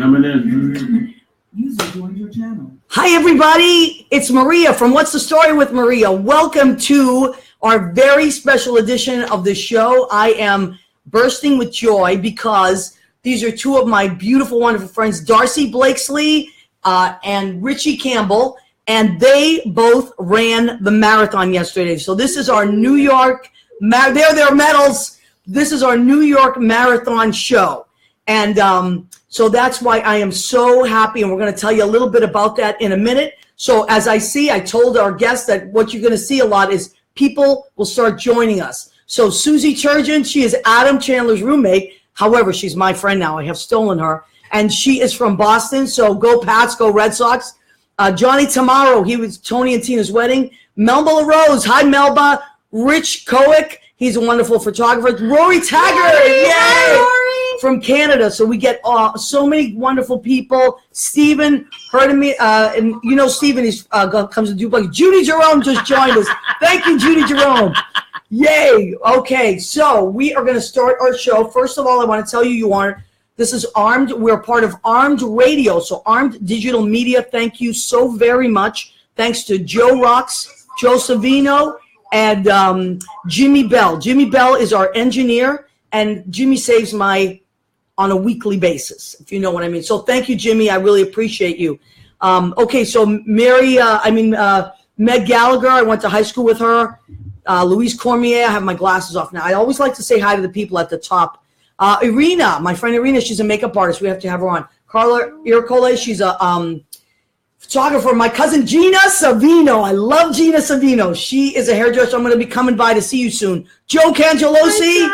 Coming in. User joined your channel. Hi, everybody. It's Maria from What's the Story with Maria. Welcome to our very special edition of the show. I am bursting with joy because these are two of my beautiful, wonderful friends, Darcy Blakesley and Richie Campbell, and they both ran the marathon yesterday. So this is our New York, there are their medals. This is our New York Marathon show. And so that's why I am so happy, and we're going to tell you a little bit about that in a minute. So as I told our guests that what you're going to see a lot is people will start joining us. So Susie Turgeon, she is Adam Chandler's roommate. However, she's my friend now. I have stolen her. And she is from Boston, so go Pats, go Red Sox. Johnny Tamaro, he was Tony and Tina's wedding. Melba LaRose, hi Melba. Rich Koick, he's a wonderful photographer. Rory Taggart, yay! From Canada, so we get so many wonderful people. Stephen heard of me, and you know Stephen comes to Duplex. Judy Jerome just joined us. Thank you, Judy Jerome. Yay! Okay, so we are going to start our show. First of all, I want to tell you, this is Armed. We're part of Armed Radio, so Armed Digital Media. Thank you so very much. Thanks to Joe Rocks, Joe Savino, and Jimmy Bell. Jimmy Bell is our engineer, and Jimmy saves on a weekly basis, if you know what I mean. So thank you, Jimmy. I really appreciate you. Okay, so Meg Gallagher, I went to high school with her. Louise Cormier, I have my glasses off now. I always like to say hi to the people at the top. Irina, my friend Irina, she's a makeup artist. We have to have her on. Carla Ircole, she's a photographer. My cousin Gina Savino. I love Gina Savino. She is a hairdresser. I'm going to be coming by to see you soon. Joe Cangelosi.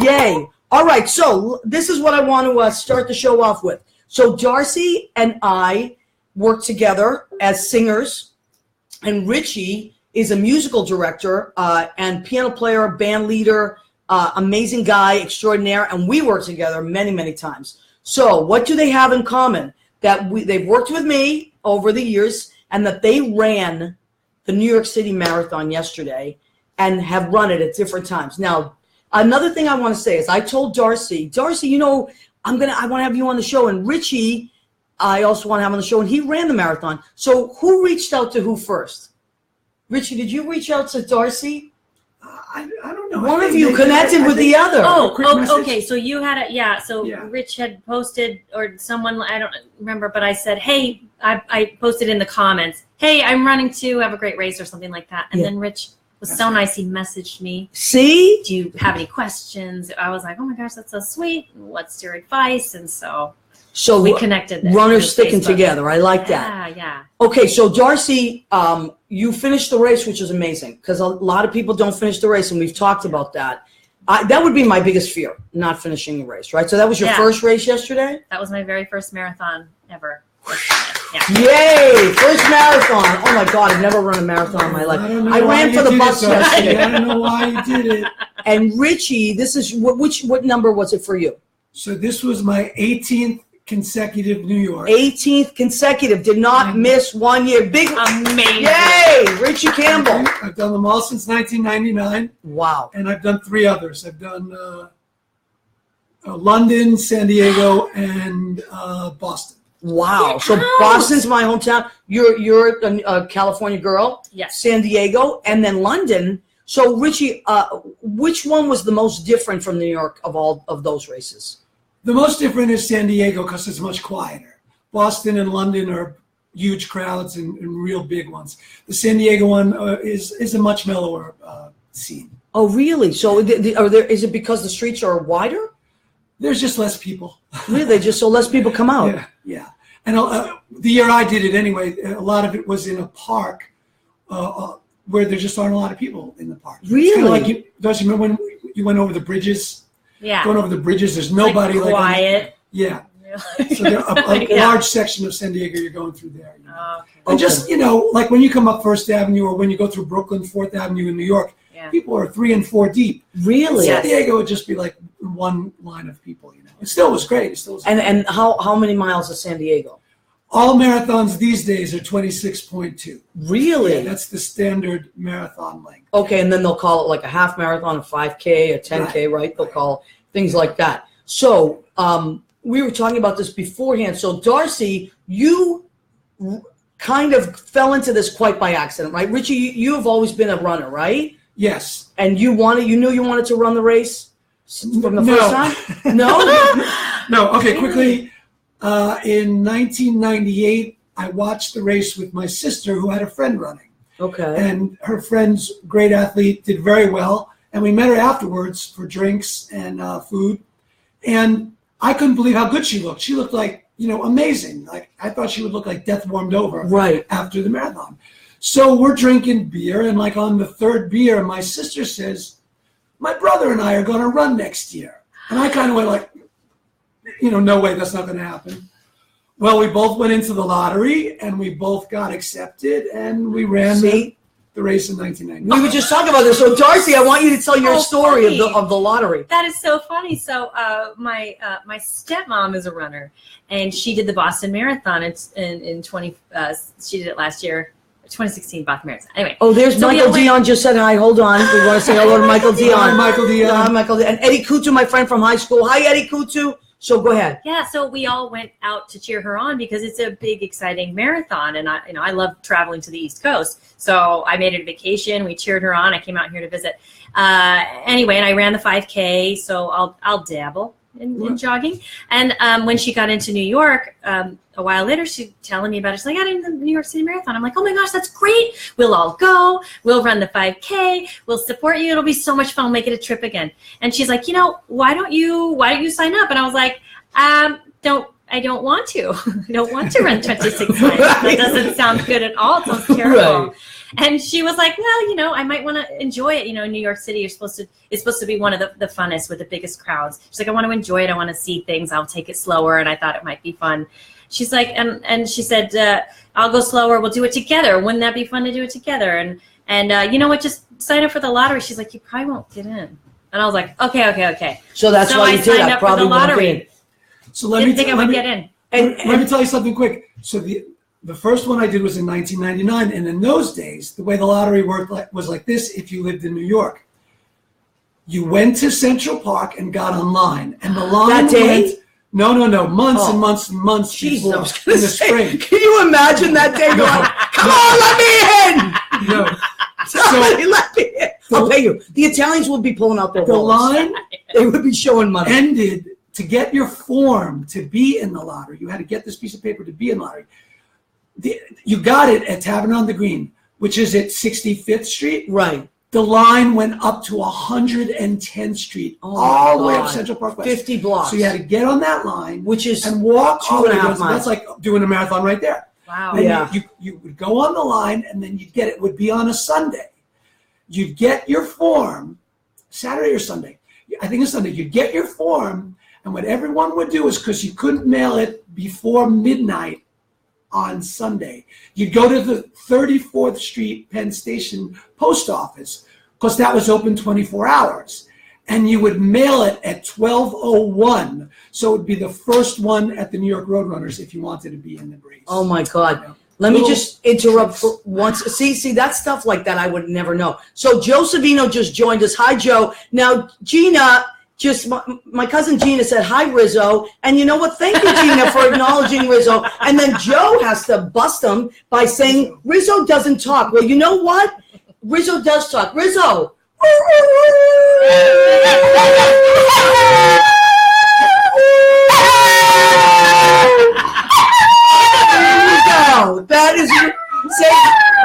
Yay. All right, so this is what I want to start the show off with. So Darcy and I work together as singers, and Richie is a musical director and piano player, band leader, amazing guy, extraordinaire, and we work together many, many times. So what do they have in common? That they've worked with me over the years, and that they ran the New York City Marathon yesterday and have run it at different times. Now, another thing I want to say is I told Darcy, you know, I want to have you on the show, and Richie, I also want to have on the show, and he ran the marathon. So who reached out to who first? Richie, did you reach out to Darcy? I don't know. One of you connected with the other. Okay. So you had Rich had posted, or someone, I don't remember, but I said, hey, I posted in the comments, hey, I'm running too, have a great race or something like that. And then Rich was so nice. He messaged me. See? Do you have any questions? I was like, oh my gosh, that's so sweet. What's your advice? And so we connected. Runners sticking together. I like that. Yeah. Okay, so Darcy, you finished the race, which is amazing because a lot of people don't finish the race, and we've talked about that. That would be my biggest fear, not finishing the race, right? So that was your first race yesterday? That was my very first marathon ever. Yeah. Yay! First marathon. Oh my God, I've never run a marathon in my life. I ran for the Bucks yesterday. I don't know why you did it. And Richie, this is what number was it for you? So this was my 18th consecutive New York. 18th consecutive. Did not miss 1 year. Big amazing. Yay! Richie Campbell. I've done them all since 1999. Wow. And I've done 3 others. I've done London, San Diego, and Boston. Wow. So Boston's my hometown. You're a California girl. Yes. San Diego, and then London. So Richie, which one was the most different from New York of all of those races? The most different is San Diego because it's much quieter. Boston and London are huge crowds and real big ones. The San Diego one is a much mellower scene. Oh, really? So is it because the streets are wider? There's just less people. Really? Just so less people come out? Yeah. And the year I did it anyway, a lot of it was in a park where there just aren't a lot of people in the park. Really? Don't you remember when you went over the bridges? Yeah. Going over the bridges, there's nobody. Like quiet. Yeah. So there a large section of San Diego you're going through there. Okay. And just, like when you come up First Avenue or when you go through Brooklyn, 4th Avenue in New York, people are 3 and 4 deep. Really? San Diego would just be like one line of people, It still was great. And how many miles is San Diego? All marathons these days are 26.2. Really? Yeah, that's the standard marathon length. Okay, and then they'll call it like a half marathon, a 5K, a 10K, right? They'll call things like that. So we were talking about this beforehand. So Darcy, you kind of fell into this quite by accident, right? Richie, you have always been a runner, right? Yes. And you knew you wanted to run the race from the first time? No? No. Okay, quickly. In 1998, I watched the race with my sister who had a friend running. Okay. And her friend's great athlete, did very well. And we met her afterwards for drinks and food. And I couldn't believe how good she looked. She looked like, amazing. Like I thought she would look like death warmed over after the marathon. So we're drinking beer, and like on the third beer, my sister says, my brother and I are going to run next year. And I kind of went like, no way, that's not going to happen. Well, we both went into the lottery, and we both got accepted, and we ran the race in 1990. We were just talking about this. So, Darcy, I want you to tell your story of the lottery. That is so funny. So, my stepmom is a runner, and she did the Boston Marathon in 20. She did it last year, 2016 Boston Marathon. Anyway. Oh, there's Michael Dion just said hi. Hold on. We want to say hello to Michael Dion. Hi, Michael Dion. Hi, Michael Dion. And Eddie Kutu, my friend from high school. Hi, Eddie Kutu. So go ahead. Yeah, so we all went out to cheer her on because it's a big, exciting marathon, and I love traveling to the East Coast. So I made it a vacation. We cheered her on. I came out here to visit. Anyway, and I ran the 5K, so I'll dabble in jogging. And when she got into New York, a while later, she's telling me about it. She's like, I did the New York City Marathon. I'm like, oh my gosh, that's great. We'll all go. We'll run the 5K. We'll support you. It'll be so much fun. We'll make it a trip again. And she's like, why don't you sign up? And I was like, I don't want to. I don't want to run 26 miles. That doesn't sound good at all. It sounds terrible. Right. And she was like, well, I might want to enjoy it. In New York City, it's supposed to be one of the funnest with the biggest crowds. She's like, I want to enjoy it. I want to see things. I'll take it slower. And I thought it might be fun. She's like, and she said, I'll go slower. We'll do it together. Wouldn't that be fun to do it together? And you know what? Just sign up for the lottery. She's like, you probably won't get in. And I was like, okay. So that's why you did. I signed up for the lottery. So let me get in. And let me tell you something quick. So the first one I did was in 1999, and in those days, the way the lottery worked was like this. If you lived in New York, you went to Central Park and got online, and the line that day. Went, no, months and months and months before in the spring. Can you imagine that day? Come on, let me in. No. Somebody let me in. I'll pay you. The Italians would be pulling out their wallets. The line they would be showing money. Ended to get your form to be in the lottery. You had to get this piece of paper to be in the lottery. You got it at Tavern on the Green, which is at 65th Street. Right. The line went up to 110th Street, all the way up Central Park West. 50 blocks. So you had to get on that line, and walk 2.5 miles. That's like doing a marathon right there. Wow. And yeah. You would go on the line, and then you'd get it. It would be on a Sunday. You'd get your form, Saturday or Sunday. I think it's Sunday. You'd get your form, and what everyone would do is, because you couldn't mail it before midnight on Sunday, you'd go to the 34th Street Penn Station post office, because that was open 24 hours. And you would mail it at 12:01. So it would be the first one at the New York Roadrunners if you wanted to be in the race. Oh, my God. Let me just interrupt for once. See, that stuff like that I would never know. So Joe Savino just joined us. Hi, Joe. Now, Gina, my cousin Gina said, hi, Rizzo. And you know what? Thank you, Gina, for acknowledging Rizzo. And then Joe has to bust him by saying, Rizzo doesn't talk. Well, you know what? Rizzo does talk. Rizzo. That is, say,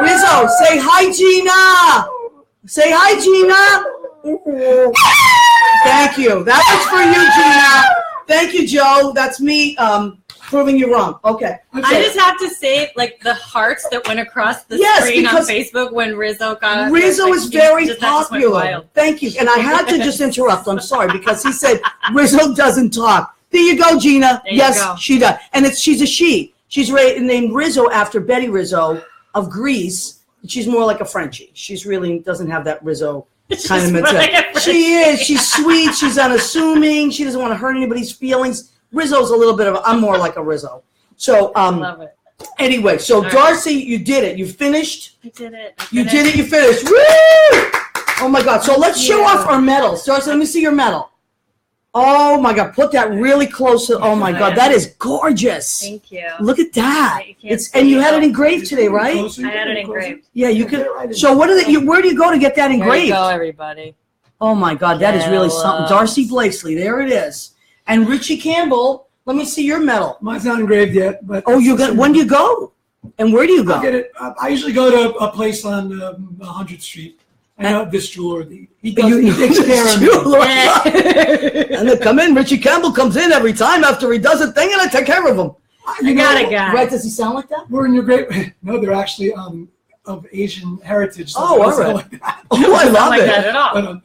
Rizzo, say hi, Gina. Say hi, Gina. Thank you. That was for you, Gina. Thank you, Joe. That's me proving you wrong. Okay. I just have to say, like, the hearts that went across the screen on Facebook when Rizzo got Rizzo is very popular. Thank you. And I had to just interrupt. I'm sorry, because he said Rizzo doesn't talk. There you go, Gina. Yes, she does. And she's a she. She's named Rizzo after Betty Rizzo of Greece. She's more like a Frenchie. She's really doesn't have that Rizzo kind of mentality. She is. She's sweet. She's unassuming. She doesn't want to hurt anybody's feelings. Rizzo's a little bit of I'm more like a Rizzo. So love it. Anyway, so Darcy, you did it. You finished. I did it. You finished. Woo! Oh my God. So let's show off our medals. Darcy, let me see your medal. Oh my God, put that really close to, oh my God, that is gorgeous. Thank you. Look at that. And you had it engraved today, right? I had it engraved. Yeah, you could. So where do you go to get that engraved? There you go, everybody. Oh my God, that is really something. Darcy Blakesley, there it is. And Richie Campbell, let me see your medal. Mine's not engraved yet, but when do you go? And where do you go? I get it. I usually go to a place on 100th Street. I know this jeweler. He takes care of me. And they come in. Richie Campbell comes in every time after he does a thing, and I take care of him. I got a guy. Right? Does he sound like that? We're in your great. No, they're actually of Asian heritage. So all right. like that. Oh, I love it. That at all. But,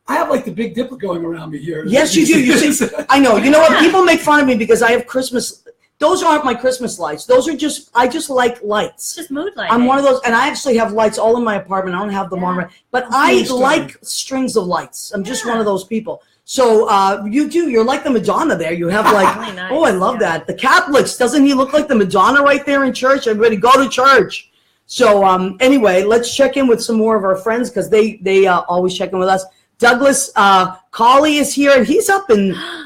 I have like the Big Dipper going around me here. Yes, you do. You see, I know. You know what? People make fun of me because I have Christmas. Those aren't my Christmas lights. Those are I just like lights. Just mood lighting. I'm one of those, and I actually have lights all in my apartment. I don't have them on, but I like strings of lights. I'm just one of those people. So you're like the Madonna there. You have like, really nice. Oh, I love that. The Catholics, doesn't he look like the Madonna right there in church? Everybody go to church. So anyway, let's check in with some more of our friends because they always check in with us. Douglas Colley is here, and he's up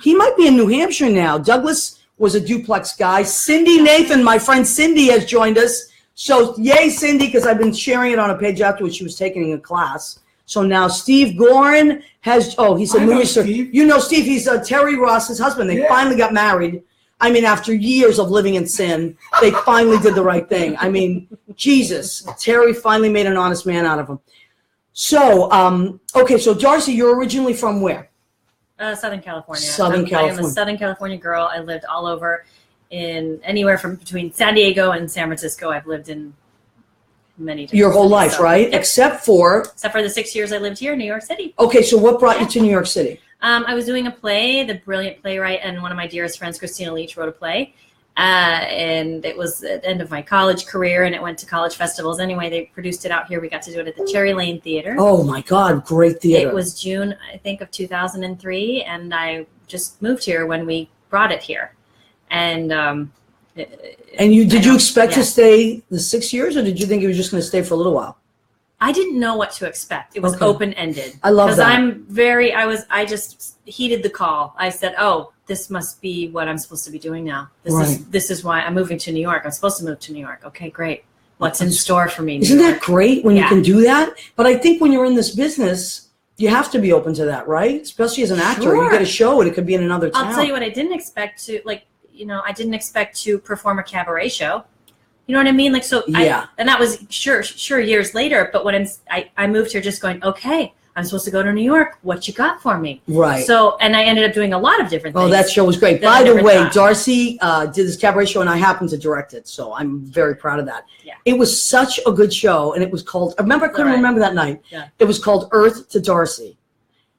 he might be in New Hampshire now. Douglas was a duplex guy. Cindy Nathan, my friend Cindy, has joined us. So yay, Cindy, because I've been sharing it on a page afterwards. She was taking a class. So now Steve Gorin has, he's a movie star. You know Steve, he's Terry Ross's husband. They finally got married. I mean, after years of living in sin, they finally did the right thing. I mean, Jesus, Terry finally made an honest man out of him. So, okay, so Darcy, you're originally from where? Southern California. Southern California. I am a Southern California girl. I lived all over in anywhere from between San Diego and San Francisco. I've lived in many different your whole life, so, right? Yep. Except for the 6 years I lived here in New York City. Okay, so what brought you to New York City? I was doing a play. The brilliant playwright and one of my dearest friends, Christina Leach, wrote a play. And it was at the end of my college career, and it went to college festivals. Anyway, they produced it out here. We got to do it at the Cherry Lane Theater. Oh my God, great theater. It was June, I think, of 2003, and I just moved here when we brought it here. And did you expect to stay the 6 years, or did you think you were just going to stay for a little while? I didn't know what to expect. It was open-ended. I love that. Because I just heeded the call. I said, this must be what I'm supposed to be doing now. This is why I'm moving to New York. I'm supposed to move to New York. Okay, great. What's in store for me? Isn't that great when you can do that? But I think when you're in this business, you have to be open to that, right? Especially as an actor. Sure. You get a show and it could be in another town. I'll tell you what, I didn't expect to, I didn't expect to perform a cabaret show. You know what I mean? And that was sure years later. But when I moved here just going, okay, I'm supposed to go to New York. What you got for me? Right. So, and I ended up doing a lot of different things. Oh, that show was great. By the way, Darcy did this cabaret show, and I happened to direct it. So I'm very proud of that. Yeah. It was such a good show, and it was called, I couldn't remember that night. Yeah. It was called Earth to Darcy.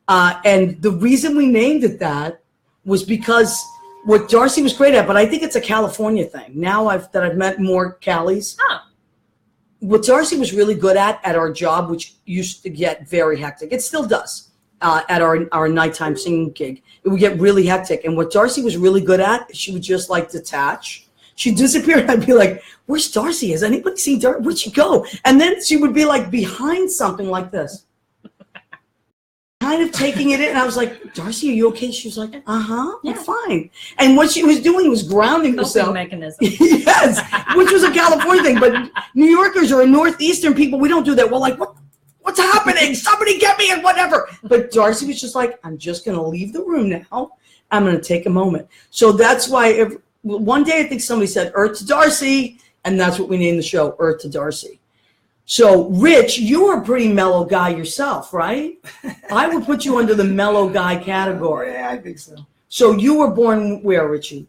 And the reason we named it that was because what Darcy was great at, but I think it's a California thing. Now that I've met more Callies. Huh. What Darcy was really good at our job, which used to get very hectic, it still does, at our nighttime singing gig, it would get really hectic. And what Darcy was really good at, she would just detach. She'd disappear, and I'd be like, where's Darcy? Has anybody seen Darcy? Where'd she go? And then she would be behind something like this, kind of taking it in. And I was like, Darcy, are you okay? She was like, I'm fine. And what she was doing was grounding herself. Mechanism. Yes, which was a California thing. But New Yorkers or Northeastern people, we don't do that. We're like, what's happening? Somebody get me and whatever. But Darcy was just like, I'm just going to leave the room now. I'm going to take a moment. So that's why one day I think somebody said Earth to Darcy, and that's what we named the show, Earth to Darcy. So, Rich, you're a pretty mellow guy yourself, right? I would put you under the mellow guy category. Yeah, I think so. So you were born where, Richie?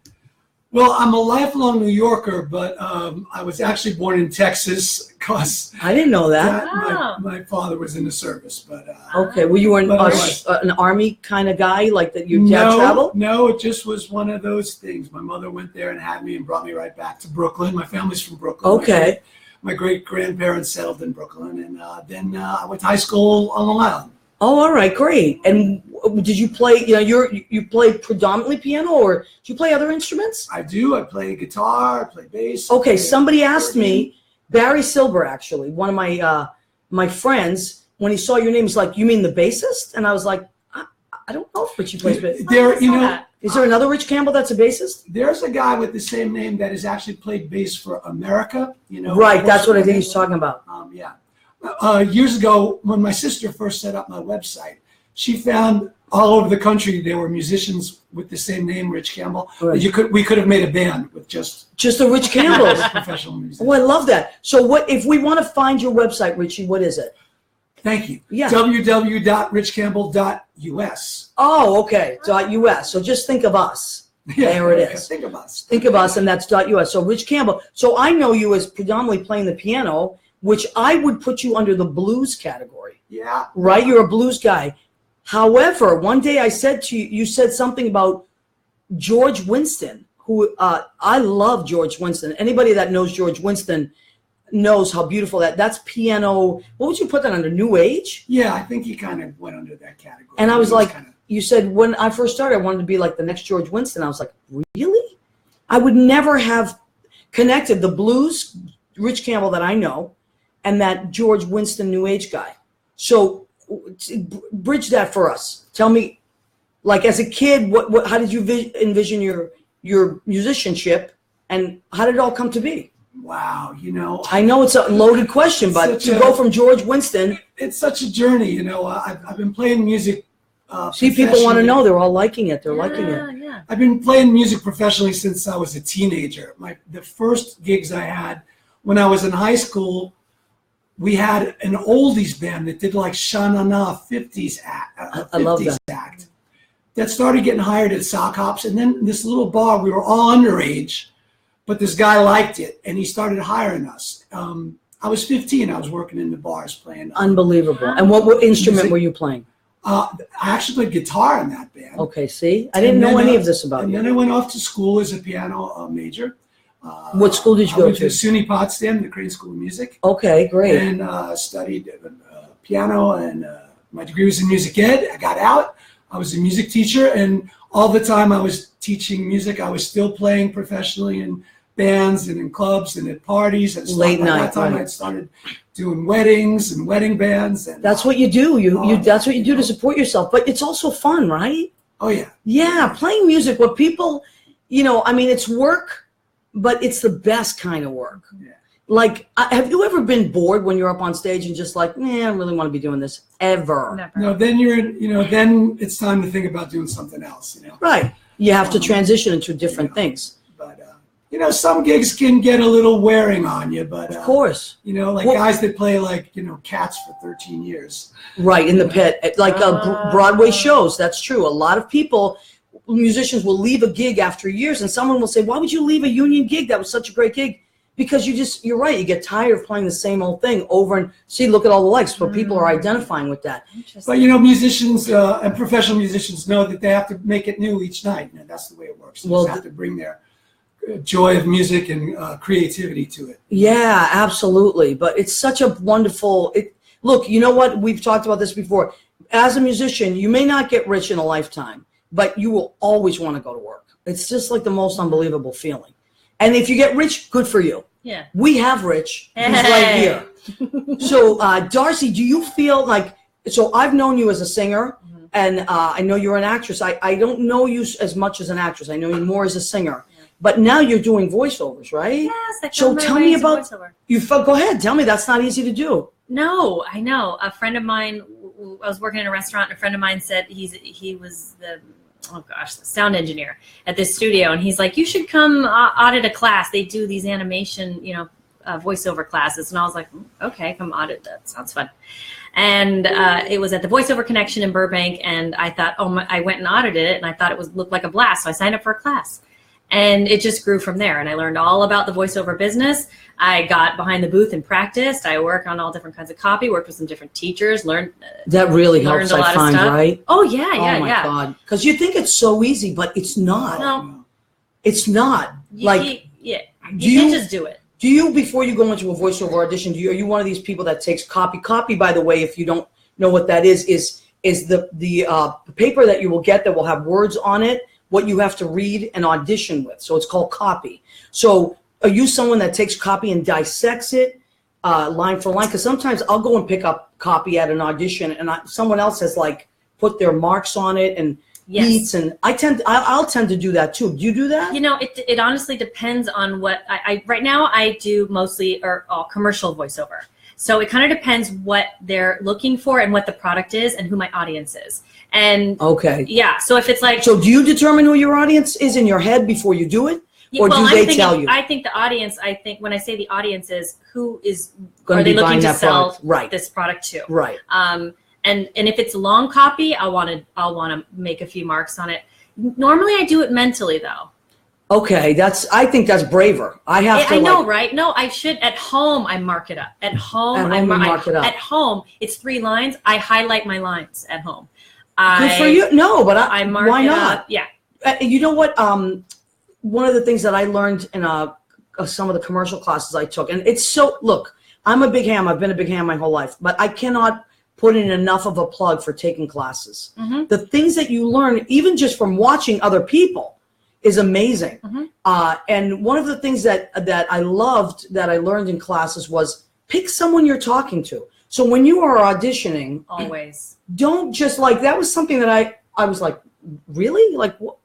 Well, I'm a lifelong New Yorker, but I was actually born in Texas because I didn't know that. My father was in the service. But okay, well, you were an army kind of guy, like that your dad traveled? No, it just was one of those things. My mother went there and had me and brought me right back to Brooklyn. My family's from Brooklyn. Okay. My great-grandparents settled in Brooklyn, and then I went to high school on Long Island. Oh, all right, great. And did you play, you play predominantly piano, or do you play other instruments? I do. I play guitar, I play bass. Okay, somebody asked me, Barry Silber, actually, one of my friends, when he saw your name, was like, you mean the bassist? And I was like, I don't know if Richie plays bass. Is there another Rich Campbell that's a bassist? There's a guy with the same name that has actually played bass for America. Right, that's what I think he's talking about. Years ago, when my sister first set up my website, she found all over the country there were musicians with the same name, Rich Campbell. Right. We could have made a band with just the Rich Campbells. Professional musicians. Oh, I love that. So what if we want to find your website, Richie? What is it? Thank you. Yeah. www.richcampbell.us. Oh, okay. .us. So just think of us. There it is. Think of us. Think of us, and that's .us. So Rich Campbell. So I know you as predominantly playing the piano, which I would put you under the blues category. Yeah. Right? You're a blues guy. However, one day I said to you, you said something about George Winston, who I love George Winston. Anybody that knows George Winston knows how beautiful that's piano. What would you put that under? New Age? Yeah, I think he kind of went under that category. And I was like, you said when I first started, I wanted to be like the next George Winston. I was like, really? I would never have connected the blues Rich Campbell that I know and that George Winston New Age guy. So bridge that for us. Tell me, like as a kid, what how did you envision your musicianship, and how did it all come to be? Wow, I know it's a loaded question, but to go from George Winston, it's such a journey. I've been playing music. See, people want to know. They're all liking it. They're liking it. Yeah. I've been playing music professionally since I was a teenager. The first gigs I had when I was in high school, we had an oldies band that did like Sha-na-na 50s act. I love that. Act that started getting hired at sock hops, and then this little bar, we were all underage, but this guy liked it, and he started hiring us. I was 15. I was working in the bars playing. Unbelievable. And what instrument were you playing? I actually played guitar in that band. Okay, see? I didn't know any of this about you. And then I went off to school as a piano major. What school did you go to? I went to SUNY Potsdam, the Crane School of Music. Okay, great. And studied piano, and my degree was in music ed. I got out. I was a music teacher, and all the time I was teaching music, I was still playing professionally in bands and in clubs and at parties. And late night. By that time, I'd started doing weddings and wedding bands. And that's what you do. That's what you do to support yourself. But it's also fun, right? Oh yeah. Yeah, playing music. What people, it's work, but it's the best kind of work. Yeah. Like, have you ever been bored when you're up on stage and just like, I really want to be doing this? Ever? Never. No, then then it's time to think about doing something else. Right. You have to transition into different things. But some gigs can get a little wearing on you. But of course, guys that play Cats for 13 years. Right, in the pit, like Broadway shows. That's true. A lot of musicians will leave a gig after years, and someone will say, "Why would you leave a union gig? That was such a great gig." Because you're right. You get tired of playing the same old thing over and see. Look at all the likes, but people are identifying with that. But musicians and professional musicians know that they have to make it new each night. That's the way it works. They just have to bring their joy of music and creativity to it. Yeah, absolutely. But it's such a wonderful. Look, you know what? We've talked about this before. As a musician, you may not get rich in a lifetime, but you will always want to go to work. It's just like the most unbelievable feeling. And if you get rich, good for you. Yeah. We have Rich. He's right here. So, Darcy, do you feel like, so I've known you as a singer, and I know you're an actress. I don't know you as much as an actress. I know you more as a singer. Yeah. But now you're doing voiceovers, right? Yes. So tell me about, go ahead. Tell me, that's not easy to do. No, I know. A friend of mine, I was working in a restaurant, and a friend of mine said he was the sound engineer at this studio, and he's like, you should come audit a class. They do these animation voiceover classes. And I was like, okay, come audit. That sounds fun. And it was at the Voiceover Connection in Burbank, and I thought, I went and audited it, and I thought it looked like a blast, so I signed up for a class. And it just grew from there, and I learned all about the voiceover business. I got behind the booth and practiced. I worked on all different kinds of copy, worked with some different teachers, learned. That really helps, I find, right? Oh, yeah. Oh, my God. Because you think it's so easy, but it's not. No. It's not. You can't just do it. Do you, before you go into a voiceover audition, are you one of these people that takes copy? Copy, by the way, if you don't know what that is the paper that you will get that will have words on it, what you have to read and audition with. So it's called copy. So are you someone that takes copy and dissects it line for line? Because sometimes I'll go and pick up copy at an audition, and someone else has put their marks on it and beats, and I'll tend to do that too. Do you do that? It honestly depends on what I right now I do mostly or all commercial voiceover. So it kind of depends what they're looking for and what the product is and who my audience is. And so if it's like, so do you determine who your audience is in your head before you do it? Or do they tell you? I think the audience, when I say the audience is who are they looking to sell this product to? Right. And if it's a long copy, I'll want to make a few marks on it. Normally I do it mentally though. Okay, I think that's braver. I know, right? No, I should. At home, I mark it up. At home, I mark it up. At home, it's 3 lines. I highlight my lines at home. Good for you. No, but I mark why it not? Up. Yeah. You know what? One of the things that I learned in some of the commercial classes I took, and it's so, look, I'm a big ham. I've been a big ham my whole life, but I cannot put in enough of a plug for taking classes. Mm-hmm. The things that you learn, even just from watching other people, is amazing. Mm-hmm. And one of the things that I loved that I learned in classes was pick someone you're talking to. So when you are auditioning, always don't just that was something that I was like, really? Like what?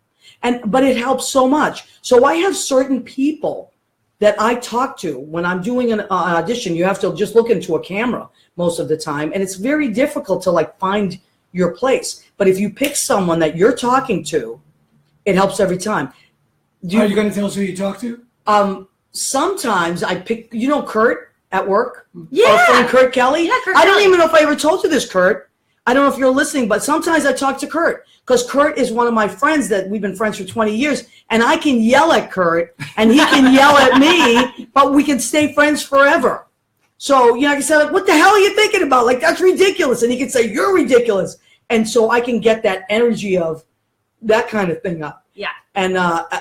But it helps so much. So I have certain people that I talk to when I'm doing an audition. You have to just look into a camera most of the time, and it's very difficult to find your place. But if you pick someone that you're talking to, it helps every time. Are you going to tell us who you talk to? Sometimes I pick, Kurt at work? Yeah. Our friend Kurt Kelly? Yeah, Kurt I Kelly. don't even know if I ever told you this, Kurt. I don't know if you're listening, but sometimes I talk to Kurt because Kurt is one of my friends that we've been friends for 20 years, and I can yell at Kurt and he can yell at me, but we can stay friends forever. So, I can say, what the hell are you thinking about? That's ridiculous. And he can say, you're ridiculous. And so I can get that energy of that kind of thing up. Yeah. And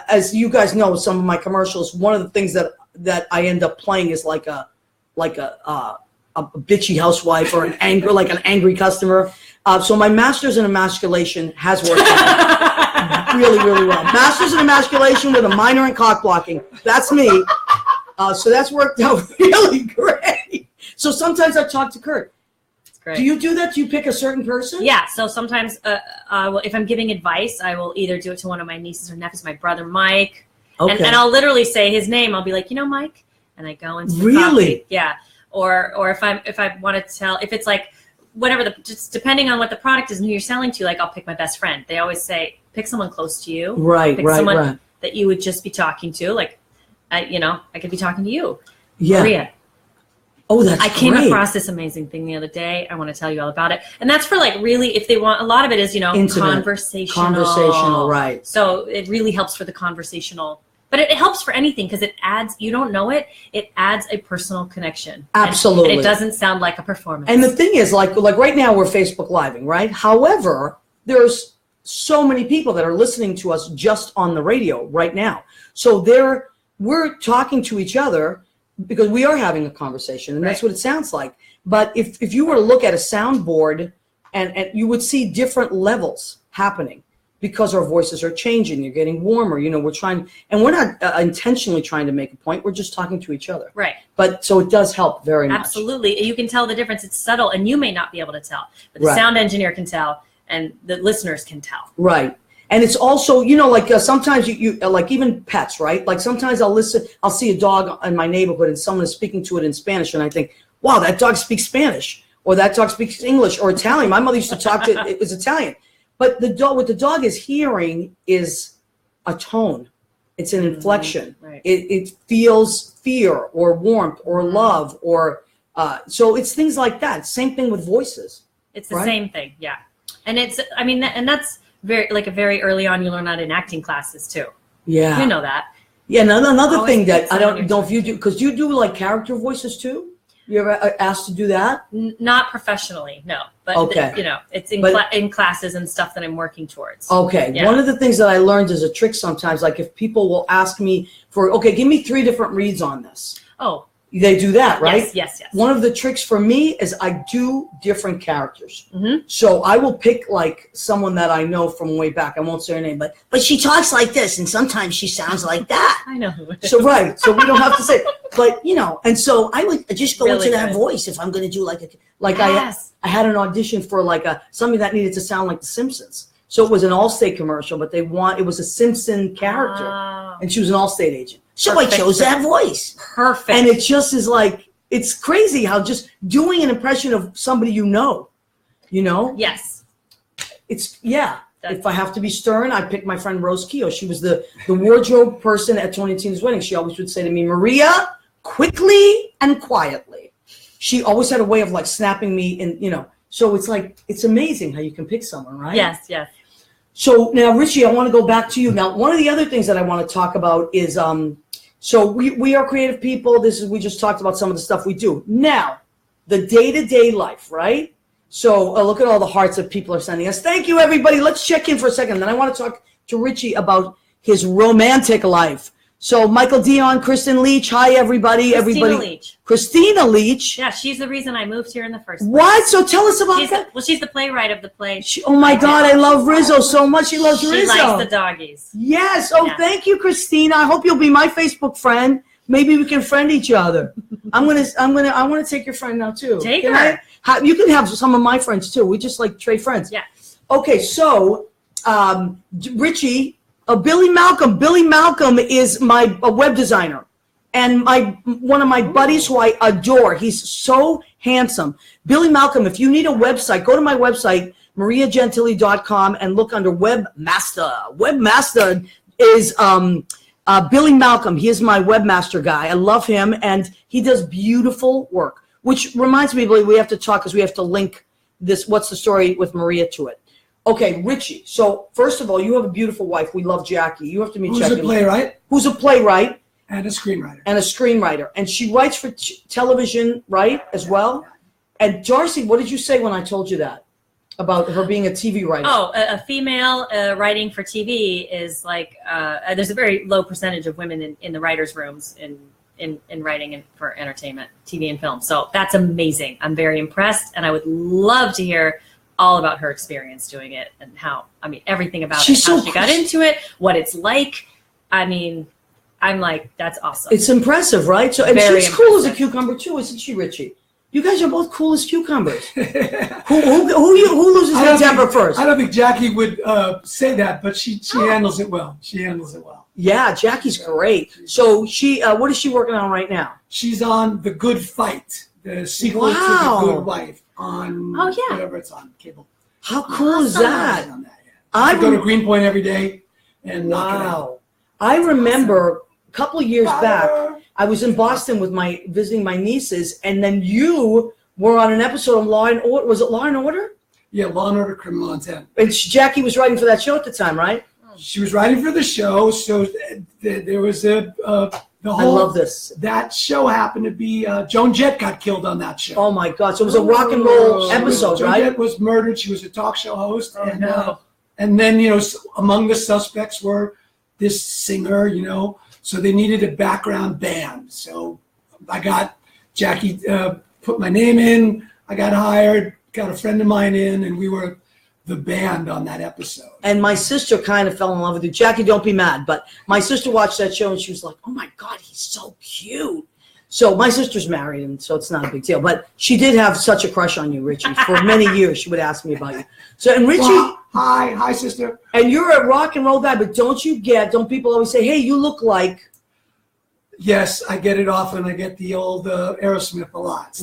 as you guys know, some of my commercials, one of the things that I end up playing is like a bitchy housewife or an angry customer. So my master's in emasculation has worked out really, really well. Master's in emasculation with a minor in cock blocking. That's me. So that's worked out really great. So sometimes I talk to Kurt. Great. Do you do that? Do you pick a certain person? Yeah. So sometimes, if I'm giving advice, I will either do it to one of my nieces or nephews, my brother Mike, and I'll literally say his name. I'll be like, Mike, and I go into the coffee. Yeah. Or if I want to tell, if it's whatever just depending on what the product is and who you're selling to, I'll pick my best friend. They always say pick someone close to you. Right. Pick someone that you would just be talking to. I could be talking to you, Maria. Oh, that's I came across this amazing thing the other day. I want to tell you all about it. And that's for really, if they want, a lot of it is, Intimate, conversational. Conversational, right. So it really helps for the conversational, but it helps for anything because it adds, you don't know it adds a personal connection. Absolutely. And it doesn't sound like a performance. And the thing is, like right now we're Facebook Living, right? However, there's so many people that are listening to us just on the radio right now. So we're talking to each other because we are having a conversation, and that's what it sounds like. But if you were to look at a soundboard, and you would see different levels happening because our voices are changing. They're getting warmer. We're trying, and we're not intentionally trying to make a point. We're just talking to each other. Right. But so it does help very much. Absolutely. You can tell the difference. It's subtle, and you may not be able to tell, but the sound engineer can tell, and the listeners can tell. Right. And it's also, sometimes you like even pets, right? Like sometimes I'll see a dog in my neighborhood and someone is speaking to it in Spanish, and I think, wow, that dog speaks Spanish, or that dog speaks English or Italian. My mother used to talk to it was Italian. But what the dog is hearing is a tone. It's an inflection. Right. It feels fear or warmth or love or so it's things like that. Same thing with voices. It's the same thing, yeah. And that's very early on. You learn that in acting classes too. Yeah, you know that. Yeah, another thing that I don't know if you do, because you do character voices too. You ever asked to do that? Not professionally, no. But it's in classes and stuff that I'm working towards. Okay. Yeah. One of the things that I learned is a trick sometimes. Like if people will ask me for, give me 3 different reads on this. Oh, They do that, right? Yes. One of the tricks for me is I do different characters. Mm-hmm. So I will pick like someone that I know from way back. I won't say her name, but she talks like this, and sometimes she sounds like that. I know who it is. So right, so we don't have to say, but and so I would just go Really into that good. voice if I'm going to do Yes. I had an audition for something that needed to sound like The Simpsons. So it was an Allstate commercial, but it was a Simpson character, and she was an Allstate agent. So Perfect. I chose that voice. Perfect. And it just is like, it's crazy how just doing an impression of somebody Yes. it's, if I have to be stern, I pick my friend Rose Keogh. She was the wardrobe person at Tony and Tina's wedding. She always would say to me, Maria, quickly and quietly. She always had a way of like snapping me in, so it's like, it's amazing how you can pick someone, right? Yes. So now, Richie, I want to go back to you. Now, one of the other things that I want to talk about is, so we are creative people. We just talked about some of the stuff we do. Now, the day-to-day life, right? So look at all the hearts that people are sending us. Thank you, everybody. Let's check in for a second. Then I want to talk to Richie about his romantic life. So Michael Dion, Kristen Leach. Hi, everybody. Christina Leach. Yeah, she's the reason I moved here in the first place. What? So tell us about that. She's the playwright of the play. Oh, my God. I love Rizzo so much. She loves Rizzo. She likes the doggies. Yes. Oh, Thank you, Christina. I hope you'll be my Facebook friend. Maybe we can friend each other. I want to take your friend now too. Take her. You can have some of my friends too. We just like trade friends. Yeah. Okay. So, Richie, Billy Malcolm. Billy Malcolm is a web designer, and one of my buddies who I adore. He's so handsome. Billy Malcolm. If you need a website, go to my website, mariagentili.com, and look under Webmaster. Webmaster is Billy Malcolm. He is my webmaster guy. I love him, and he does beautiful work. Which reminds me, we have to talk because we have to link this. What's the story with Maria to it? Okay, Richie. So first of all, you have a beautiful wife. We love Jackie. You have to meet Jackie. Who's a playwright? And a screenwriter. And she writes for television, right, as well? And Darcy, what did you say when I told you that? About her being a TV writer? Oh, a female writing for TV is like, there's a very low percentage of women in the writers' rooms in writing and for entertainment, TV and film. So that's amazing. I'm very impressed, and I would love to hear all about her experience doing it and everything about it, how she got into it, what it's like. I'm like, that's awesome. It's impressive, right? So, and she's cool as a cucumber too, isn't she, Richie? You guys are both cool as cucumbers. who loses their temper first? I don't think Jackie would say that, but she handles it well. Yeah, Jackie's great. So what is she working on right now? She's on The Good Fight, the sequel to The Good Wife on whatever it's on, cable. How cool is that? On that, I go to Greenpoint every day and knock it out. I remember a couple of years back, I was in Boston visiting my nieces, and then you were on an episode of Law and Order. Was it Law and Order? Yeah, Law and Order Criminal Intent. And Jackie was writing for that show at the time, right? She was writing for the show, so there was I love this. That show happened to be Joan Jett got killed on that show. Oh my God! So it was a rock and roll episode, right? Joan Jett was murdered. She was a talk show host, and then among the suspects were this singer, so they needed a background band. So I got Jackie put my name in. I got hired, got a friend of mine in, and we were the band on that episode. And my sister kind of fell in love with you. Jackie, don't be mad, but my sister watched that show and she was like, oh my God, he's so cute. So my sister's married, and so it's not a big deal. But she did have such a crush on you, Richie. For many years, she would ask me about you. So, and Richie. Well, hi, sister. And you're a rock and roll guy, but don't people always say, hey, you look like. Yes, I get it often. I get the old Aerosmith a lot.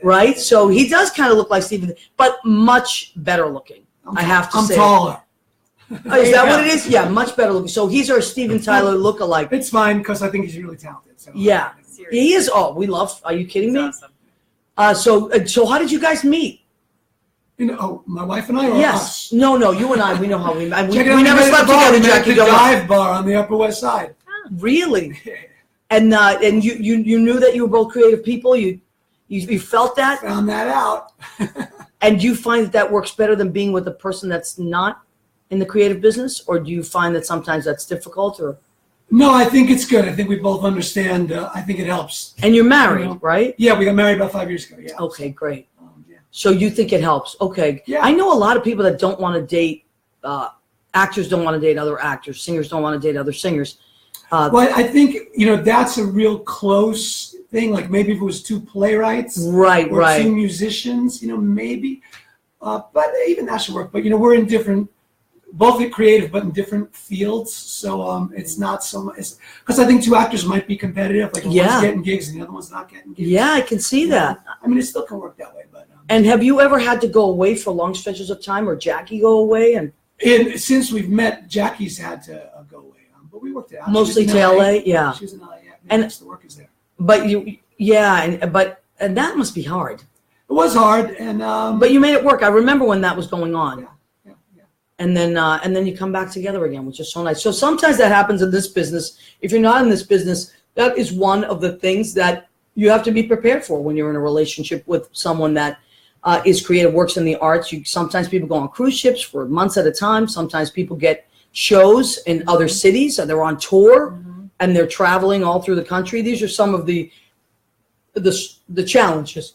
Right. So he does kind of look like Stephen, but much better looking. I have to say. I'm taller. Is that what it is? Yeah, much better looking. So he's our Steven Tyler lookalike. It's fine because I think he's really talented. So. Yeah, he is. Oh, we love. Are you kidding me? Awesome. So how did you guys meet? My wife and I. Yes. No, you and I. We know how we met. We never slept together. Jackie, the dive bar on the Upper West Side. Really? And you knew that you were both creative people. You felt that. Found that out. And do you find that works better than being with a person that's not in the creative business, or do you find that sometimes that's difficult? Or No, I think it's good. I think we both understand. I think it helps. And you're married, right? Yeah, we got married about 5 years ago. Yeah. Okay, great. Yeah. So you think it helps? Okay. Yeah. I know a lot of people that don't want to date. Actors don't want to date other actors. Singers don't want to date other singers. Well, I think that's a real close thing. Like maybe if it was two playwrights, right, or two musicians, maybe. But even that should work. But we're in different. Both are creative, but in different fields. So it's not so much because I think two actors might be competitive. Like one's getting gigs and the other one's not getting gigs. Yeah, I can see that. I mean, it still can work that way. But and have you ever had to go away for long stretches of time, or Jackie go away? And since we've met, Jackie's had to go away. But we worked it out. Mostly to LA, yeah. She's in LA, yeah. And the work is there. But and that must be hard. It was hard, and but you made it work. I remember when that was going on. Yeah. And then you come back together again, which is so nice. So sometimes that happens in this business. If you're not in this business, that is one of the things that you have to be prepared for when you're in a relationship with someone that is creative, works in the arts. Sometimes people go on cruise ships for months at a time. Sometimes people get shows in other cities, or they're on tour, and they're traveling all through the country. These are some of the challenges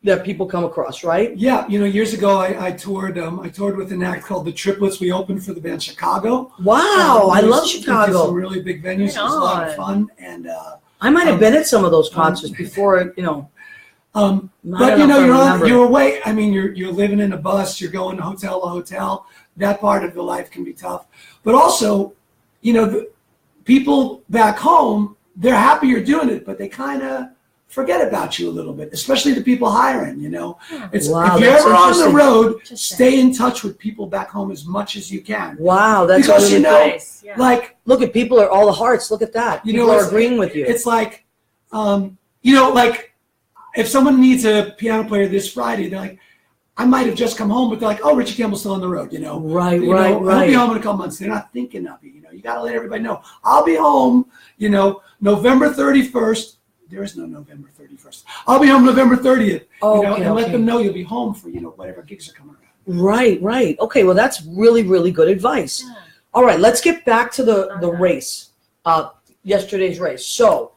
that people come across, right? Yeah, years ago I toured. I toured with an act called the Triplets. We opened for the band Chicago. Wow, I love Chicago. We did some really big venues. It was a lot of fun, and I might have been at some of those concerts before. But you're away. I mean, you're living in a bus. You're going hotel to hotel. That part of the life can be tough. But also, the people back home, they're happy you're doing it, but they kind of forget about you a little bit, especially the people hiring. It's if you're ever on the road, stay in touch with people back home as much as you can. Wow, that's because really nice. Yeah. Like, look at people are all the hearts. Look at that. People are agreeing with you. It's like, like if someone needs a piano player this Friday, they're like, I might have just come home, but they're like, oh, Richie Campbell's still on the road. Right. He'll be home in a couple months. They're not thinking of you. You got to let everybody know. I'll be home. November 31st. There is no November 31st. I'll be home November 30th. And let them know you'll be home for whatever gigs are coming around. Right. Okay, well that's really, really good advice. Yeah. All right, let's get back to the race, yesterday's race. So,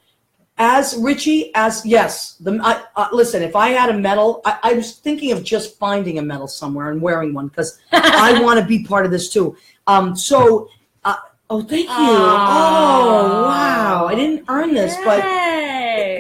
as Richie, listen, if I had a medal, I was thinking of just finding a medal somewhere and wearing one because I want to be part of this too. Oh, thank you. Oh, wow. I didn't earn this, but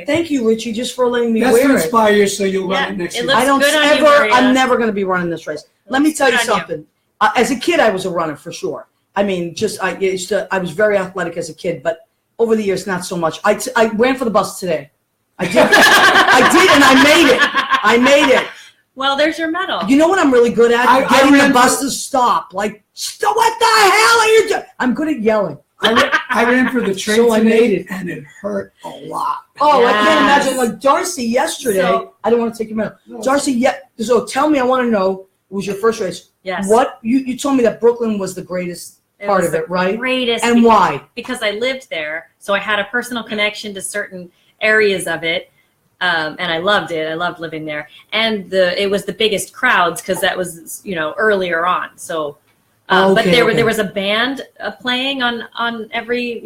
thank you, Richie, just for letting me wear it. That's to inspire you so you'll run it next year. I'm never going to be running this race. Let me tell you something. As a kid, I was a runner for sure. I mean, I was very athletic as a kid, but over the years, not so much. I ran for the bus today. I did. And I made it. Well, there's your medal. You know what I'm really good at? Getting the bus to stop. Like, what the hell are you doing? I'm good at yelling. I ran for the train today, I made it. and it hurt a lot. Oh, yes. I can't imagine. Like Darcy yesterday. I don't want to take your medal. No. Darcy, so tell me, I want to know, it was your first race. Yes. What you told me that Brooklyn was the greatest part of it, right? Greatest. And why? Because I lived there, so I had a personal connection to certain areas of it. And I loved it. I loved living there. And it was the biggest crowds because that was, earlier on. So, but there was a band playing on every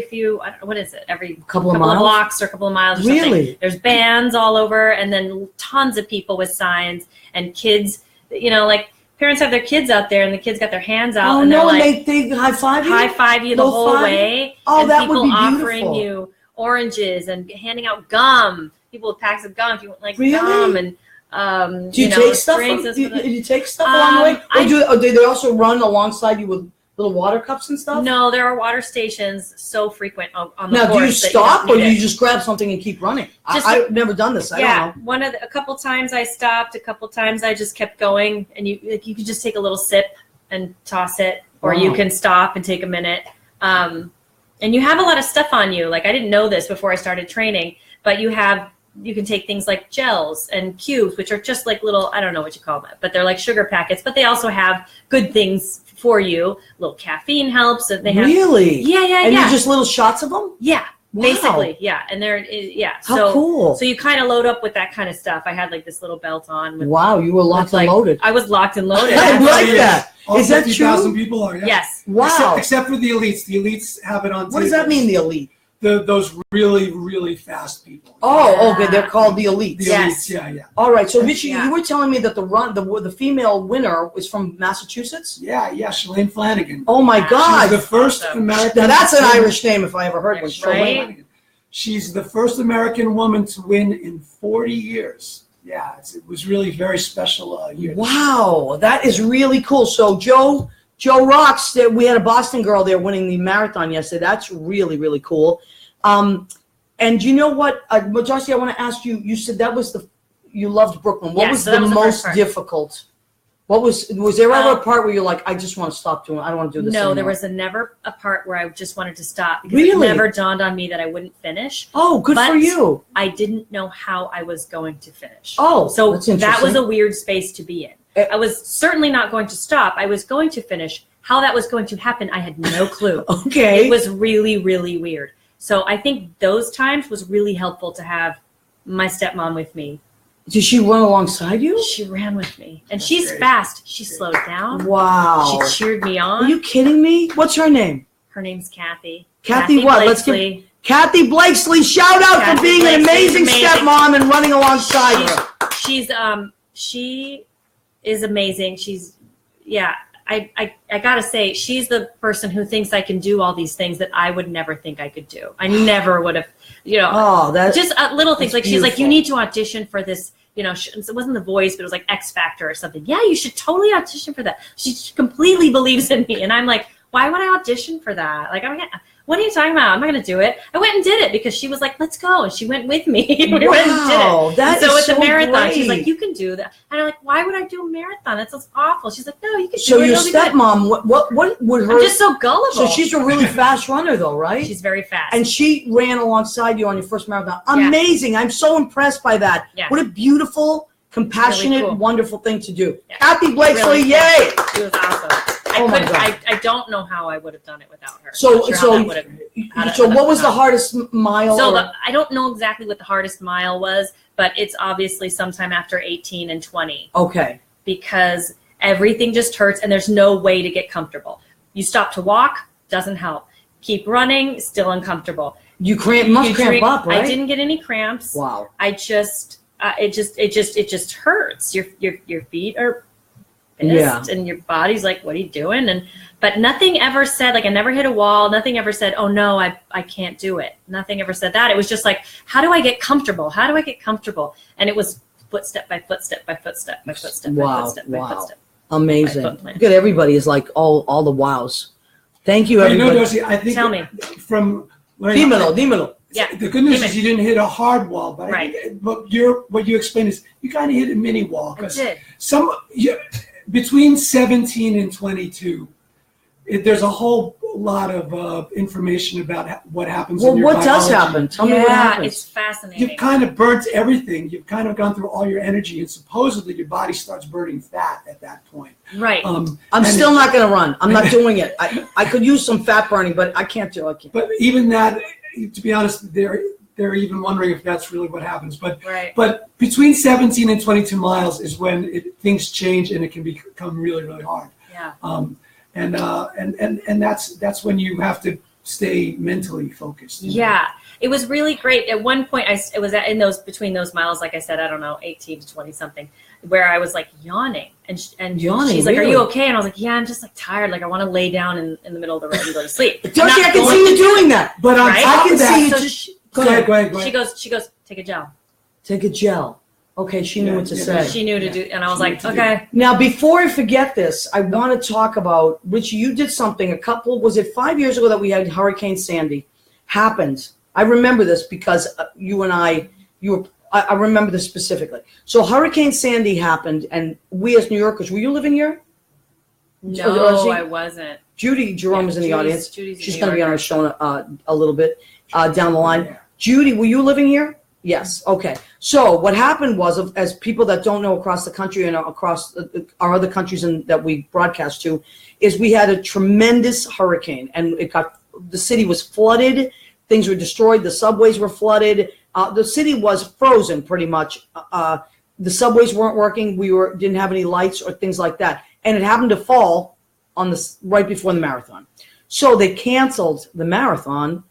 few, what is it? Every couple of blocks or a couple of miles or something. Really? There's bands all over, and then tons of people with signs and kids, like parents have their kids out there and the kids got their hands out. Oh, and no, and they high-five you? The whole way. Oh, and that would be beautiful. Offering you oranges and handing out gum. People with packs of gum if you want gum and do you take stuff? Do you take stuff along the way? Or do they also run alongside you with little water cups and stuff? No, there are water stations so frequent on the Now, course. Do you stop or do you just grab something and keep running? I've never done this. I don't know. A couple times I stopped. A couple times I just kept going, and you could just take a little sip and toss it, or you can stop and take a minute. And you have a lot of stuff on you. Like I didn't know this before I started training, but you can take things like gels and cubes, which are just like little, I don't know what you call them, but they're like sugar packets, but they also have good things for you. A little caffeine helps. And they have, really? Yeah. And they're just little shots of them? Yeah. Wow. Basically, yeah. And How cool. So you kind of load up with that kind of stuff. I had like this little belt on. Wow, you were locked and loaded. I was locked and loaded. I like that. All Is that 50,000 true? people are. Yeah. Yes. Wow. Except for the elites. The elites have it on. What does that mean, the elite? Those really, really fast people. Oh, okay. They're called the elites. The Yes. elites. Yeah. All right. So, Richie, Yeah. you were telling me that the female winner was from Massachusetts? Yeah. Shalane Flanagan. Oh, my She's God. the first Awesome. American. Now, that's an Irish name if I ever heard one. Right. Shalane. Flanagan. She's the first American woman to win in 40 years. Yeah, it was really very special year. Wow, that is really cool. So Joe rocks. We had a Boston girl there winning the marathon yesterday. That's really, really cool. And you know what, Darcy, I want to ask you. You said that was you loved Brooklyn. What was the most difficult? What was there ever a part where you're like, I just want to stop doing it. I don't want to do this anymore? No, there was never a part where I just wanted to stop because Really? it never dawned on me that I wouldn't finish. Oh, good for you. I didn't know how I was going to finish. Oh, so that's that interesting. was a weird space to be in. I was certainly not going to stop. I was going to finish. How that was going to happen, I had no clue. Okay. It was really, really weird. So I think those times was really helpful to have my stepmom with me. Did she run alongside you? She ran with me. And That's she's great. fast. She slowed down. Wow. She cheered me on. Are you kidding me? What's her name? Her name's Kathy. Kathy what? Let's Blakesley. give Kathy Blakesley, shout out for Kathy being an Blakesley's amazing stepmom and running alongside her. She is amazing. I gotta say, she's the person who thinks I can do all these things that I would never think I could do. I never would have, Oh, that's just little things. Like she's like, beautiful. you need to audition for this. It wasn't The Voice, but it was like X Factor or something. Yeah, you should totally audition for that. She completely believes in me, and I'm like, why would I audition for that? Like, what are you talking about? I'm not going to do it. I went and did it because she was like, let's go. And she went with me. We went and did it. That so is with the so marathon, great. she's like, you can do that. And I'm like, why would I do a marathon? That sounds awful. She's like, no, you can So do it. your It'll be good." stepmom, what would her? I'm just so gullible. So she's a really fast runner, though, right? She's very fast. And she ran alongside you on your first marathon. Yeah. Amazing! I'm so impressed by that. Yeah. What a beautiful, compassionate, Really cool. wonderful thing to do. Yeah. Kathy Blakesley, Really cool. yay! She was awesome. Oh my God. I don't know how I would have done it without her. So, Not sure how that would have- so what was the hardest mile? So or- I don't know exactly what the hardest mile was, but it's obviously sometime after 18 and 20 Okay. because everything just hurts and there's no way to get comfortable. You stop to walk, doesn't help. Keep running, still uncomfortable. You must cramp up, right? I didn't get any cramps. Wow. I just it just hurts. Your feet are pissed and your body's like, what are you doing? But nothing ever said, like, I never hit a wall. Nothing ever said, oh no, I can't do it. Nothing ever said that. It was just like, how do I get comfortable? How do I get comfortable? And it was footstep by footstep by footstep by footstep by footstep by footstep. Amazing. By foot Look at everybody is like all the wows. Thank you, But everybody. Darcy, I think Tell me. from learning, Dímelo. Yeah. the good news is you didn't hit a hard wall, but Right. I think what you explained is you kind of hit a mini wall I did. between 17 and 22. There's a whole lot of information about what happens. Well, in your what does biology. happen? Tell me what happens. It's fascinating. You've kind of burnt everything. You've kind of gone through all your energy, and supposedly your body starts burning fat at that point. Right. I'm and still not going to run. I'm not doing it. I could use some fat burning, but I can't do it. But even that, to be honest, they're even wondering if that's really what happens. But Right. but between 17 and 22 miles is when things change and it can become really, really hard. Yeah. And that's when you have to stay mentally focused. Yeah, it was really great. At one point, it was between those miles, like I said, I don't know, 18 to 20 something, where I was like yawning, and Yawning, she's like, really? "Are you okay?" And I was like, "Yeah, I'm just like tired. Like I want to lay down in the middle of the road and go to sleep." Darcy, I can see you doing that. But on Right? top I can of that, see you So just she, go ahead. she goes, take a gel. take a gel. Okay, she knew Yeah, what to yeah, say. She knew to do, and I was She knew like, what to do. okay. Now, before I forget this, I want to talk about, Richie, you did something was it 5 years ago that we had Hurricane Sandy happened? I remember this because you and I remember this specifically. So Hurricane Sandy happened, and we as New Yorkers, were you living here? No, I wasn't. Judy, Jerome is in the audience. Judy's She's in going to New be on our York. show a little bit down the line. Yeah. Judy, were you living here? Yes. Okay. So what happened was, as people that don't know across the country and across our other countries that we broadcast to, is we had a tremendous hurricane, and the city was flooded. Things were destroyed. The subways were flooded. The city was frozen pretty much. The subways weren't working. Didn't have any lights or things like that. And it happened to fall on right before the marathon. So they canceled the marathon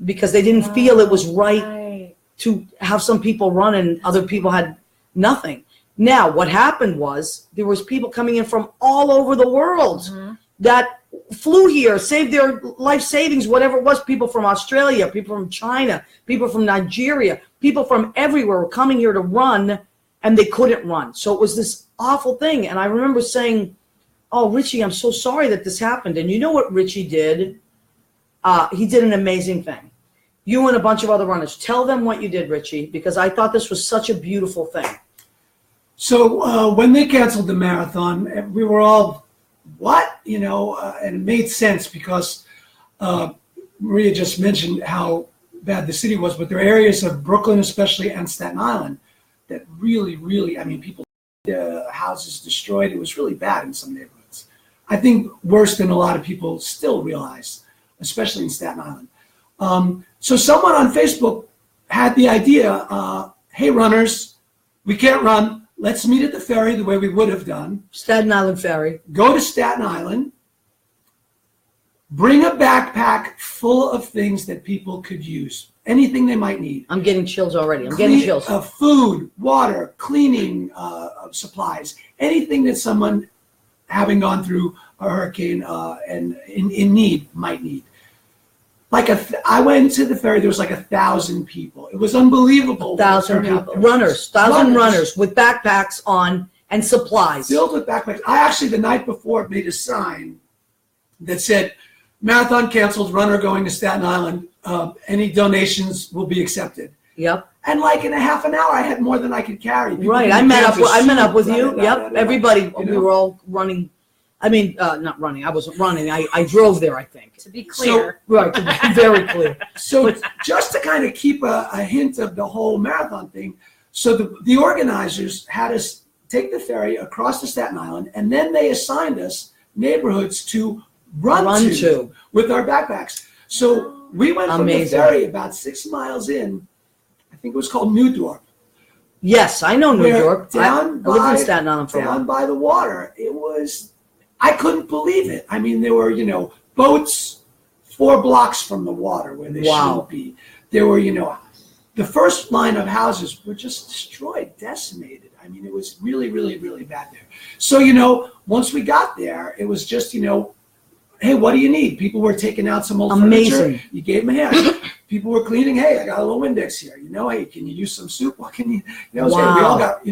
because they didn't feel it was right to have some people run and other people had nothing. Now, what happened was there was people coming in from all over the world that flew here, saved their life savings, whatever it was. People from Australia, people from China, people from Nigeria, people from everywhere were coming here to run, and they couldn't run. So it was this awful thing. And I remember saying, oh, Richie, I'm so sorry that this happened. And you know what Richie did? He did an amazing thing. You and a bunch of other runners. Tell them what you did, Richie, because I thought this was such a beautiful thing. So when they canceled the marathon, we were all, what? And it made sense because Maria just mentioned how bad the city was, but there are areas of Brooklyn especially and Staten Island that really, really, people, houses destroyed. It was really bad in some neighborhoods. I think worse than a lot of people still realize, especially in Staten Island. So someone on Facebook had the idea, hey, runners, we can't run. Let's meet at the ferry the way we would have done. Staten Island Ferry. Go to Staten Island. Bring a backpack full of things that people could use. Anything they might need. I'm getting chills already. Getting chills. Food, water, cleaning supplies. Anything that someone having gone through a hurricane and in need might need. I went to the ferry, there was 1,000 people. It was unbelievable. 1,000 people. Runners with backpacks on and supplies. Filled with backpacks. I actually, the night before, made a sign that said, marathon canceled, runner going to Staten Island. Any donations will be accepted. Yep. And in a half an hour, I had more than I could carry. People I met up with you. Yep. Everybody, we were all running. Not running. I wasn't running. I drove there, I think. To be clear. To be very clear. So just to kind of keep a hint of the whole marathon thing, so the organizers had us take the ferry across to Staten Island, and then they assigned us neighborhoods to run to with our backpacks. So we went from the ferry about 6 miles in. I think it was called New Dorp. Yes, I know New Dorp. I lived in Staten Island for a while. Down by the water. It was... I couldn't believe it. There were, boats 4 blocks from the water where they shouldn't be. There were, the first line of houses were just destroyed, decimated. It was really, really, really bad there. So, once we got there, it was just, hey, what do you need? People were taking out some old furniture. You gave them a hand. People were cleaning. Hey, I got a little Windex here. Hey, can you use some soup? What can you? We all got,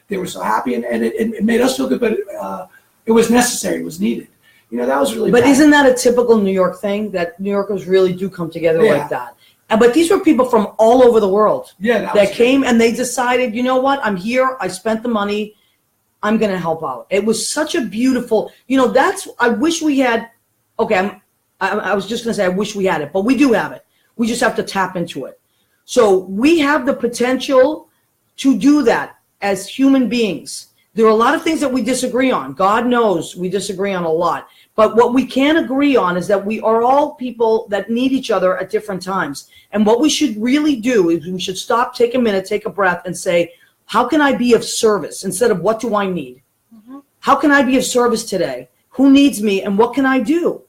they were so happy, and it made us feel good, but it was necessary. It was needed. That was really bad. But isn't that a typical New York thing, that New Yorkers really do come together like that? But these were people from all over the world that came and they decided, you know what? I'm here. I spent the money. I'm going to help out. It was such a beautiful, I wish we had, I was just going to say I wish we had it, but we do have it. We just have to tap into it. So we have the potential to do that as human beings. There are a lot of things that we disagree on. God knows we disagree on a lot. But what we can agree on is that we are all people that need each other at different times. And what we should really do is we should stop, take a minute, take a breath, and say, how can I be of service instead of what do I need? Mm-hmm. How can I be of service today? Who needs me and what can I do?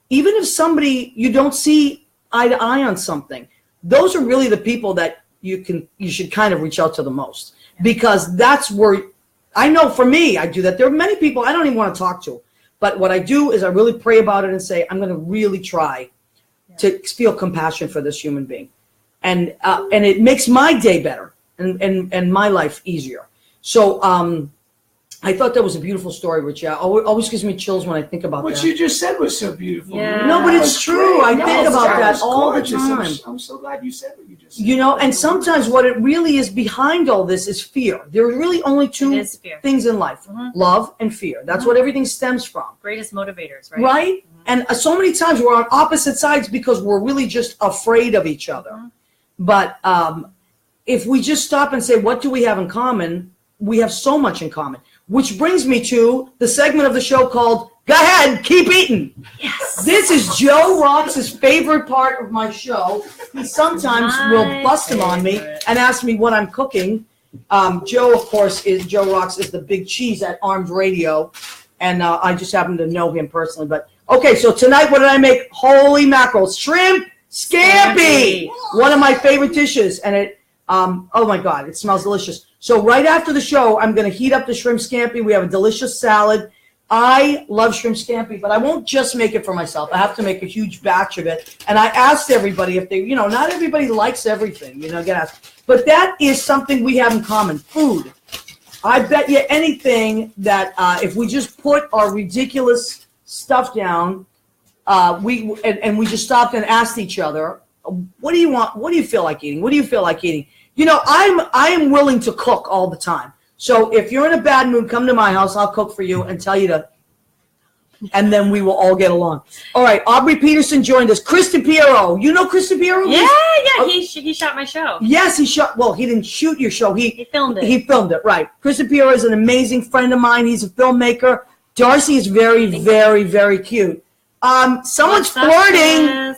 Even if somebody, you don't see eye to eye on something, those are really the people that you should kind of reach out to the most. Because that's where, I know for me, I do that. There are many people I don't even want to talk to. But what I do is I really pray about it and say, I'm going to really try to feel compassion for this human being. And it makes my day better and my life easier. So I thought that was a beautiful story, Richie. Always gives me chills when I think about that. What you just said was so beautiful. Yeah. No, but it's true. I think about that all the time. I'm so glad you said what you just said. And sometimes what it really is behind all this is fear. There are really only two things in life, love and fear. That's what everything stems from. Greatest motivators, right? Right? And so many times we're on opposite sides because we're really just afraid of each other. But if we just stop and say, what do we have in common? We have so much in common. Which brings me to the segment of the show called Go ahead, keep eating. Yes. This is Joe Rox's favorite part of my show. He sometimes will bust him on me and ask me what I'm cooking. Joe, of course, Joe Rox is the big cheese at Armed Radio, and I just happen to know him personally. But okay, so tonight, what did I make? Holy mackerel, shrimp scampi. One of my favorite dishes, and it. Oh my God, it smells delicious. So right after the show, I'm going to heat up the shrimp scampi. We have a delicious salad. I love shrimp scampi, but I won't just make it for myself. I have to make a huge batch of it. And I asked everybody if they, not everybody likes everything, get asked. But that is something we have in common, food. I bet you anything that if we just put our ridiculous stuff down, we just stopped and asked each other, what do you want? What do you feel like eating? What do you feel like eating? I am willing to cook all the time. So if you're in a bad mood, come to my house. I'll cook for you and tell you to, and then we will all get along. All right, Aubrey Peterson joined us. Kristen Piero. You know Kristen Piero? Yeah. He shot my show. Yes, he shot. Well, he didn't shoot your show. He filmed it. He filmed it, right. Kristen Piero is an amazing friend of mine. He's a filmmaker. Darcy is very, very, very cute. Someone's flirting.